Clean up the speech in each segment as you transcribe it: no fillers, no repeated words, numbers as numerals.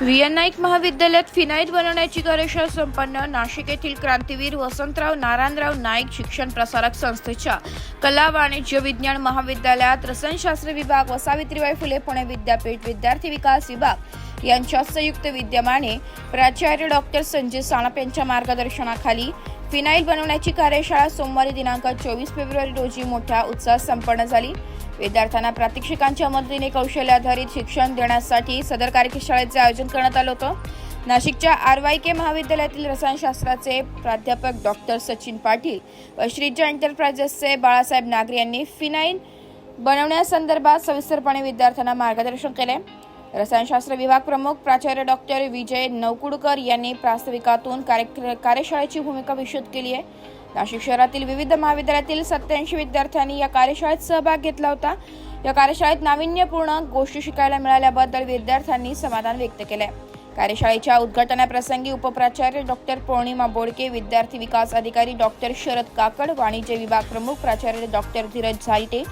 व्ही.एन. नाईक महाविद्यालयात फिनाईल बनवण्याची कार्यशाळा संपन्न. नाशिक येथील क्रांतीवीर वसंतराव नारायणराव नाईक शिक्षण प्रसारक संस्थेच्या कला वाणिज्य विज्ञान महाविद्यालयात रसायनशास्त्र विभाग व सावित्रीबाई फुले पुणे विद्यापीठ विद्यार्थी विकास विभाग यांच्या संयुक्त विद्यमाने प्राचार्य डॉक्टर संजय सानप यांच्या मार्गदर्शनाखाली फिनाईल बनवण्याची कार्यशाळा सोमवारी दिनांक 24 फेब्रुवारी रोजी मोठ्या उत्साहात संपन्न झाली. विद्यार्थ्यांना प्रात्यक्षिकांच्या मदतीने कौशल्याधारित शिक्षण देण्यासाठी सदर कार्यशाळेचे आयोजन करण्यात आलं होतं. नाशिकच्या RYK महाविद्यालयातील रसायनशास्त्राचे प्राध्यापक डॉक्टर सचिन पाटील व श्रीजा एंटरप्राइजेसचे बाळासाहेब नागरे यांनी फिनाईल बनवण्यासंदर्भात सविस्तरपणे विद्यार्थ्यांना मार्गदर्शन केले. रसायनशास्त्र विभाग प्रमुख प्राचार्य डॉक्टर विजय नवकुडकर यांनी प्रास्ताविकातून कार्यशाळेची भूमिका विशद केली आहे. नाशिक शहरातील विविध महाविद्यालयातील 87 विद्यार्थ्यांनी या कार्यशाळेत सहभाग घेतला होता. या कार्यशाळेत नाविन्यपूर्ण गोष्टी शिकायला मिळाल्याबद्दल विद्यार्थ्यांनी समाधान व्यक्त केले. कार्यशाळेच्या उद्घाटनाप्रसंगी उपप्राचार्य डॉक्टर पौर्णिमा बोडके, विद्यार्थी विकास अधिकारी डॉक्टर शरद काकड, वाणिज्य विभाग प्रमुख प्राचार्य डॉक्टर धीरज झाईटे,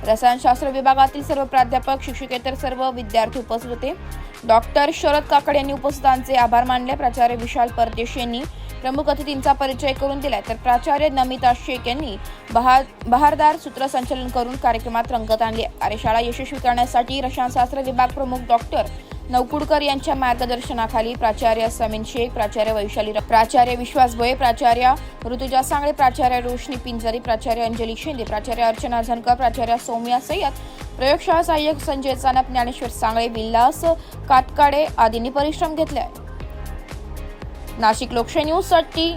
रसायनशास्त्र विभागातील सर्व प्राध्यापक, शिक्षकेतर सर्व विद्यार्थी उपस्थित होते. डॉक्टर शरद काकड यांनी उपस्थितांचे आभार मानले. प्राचार्य विशाल परदेश यांनी प्रमुख अतिथींचा परिचय करून दिला, तर प्राचार्य नमिता शेख यांनी बहारदार सूत्रसंचालन करून कार्यक्रमात रंगत आणली. कार्यशाळा यशस्वी करण्यासाठी रसायनशास्त्र विभाग प्रमुख डॉक्टर नवकुडकर यांच्या मार्गदर्शनाखाली प्राचार्य समीन शेख, प्राचार्य वैशाली, प्राचार्य विश्वास भोये, प्राचार्य ऋतुजा सांगळे, प्राचार्य रोशनी पिंजरी, प्राचार्य अंजली शिंदे, प्राचार्य अर्चना झनकर, प्राचार्य सौम्या सय्यद, प्रयोगशाळा सहाय्यक संजय सानप, ज्ञानेश्वर सांगळे, विलास कातकाडे आदींनी परिश्रम घेतले. नाशिक लोकशाही न्यूज साठी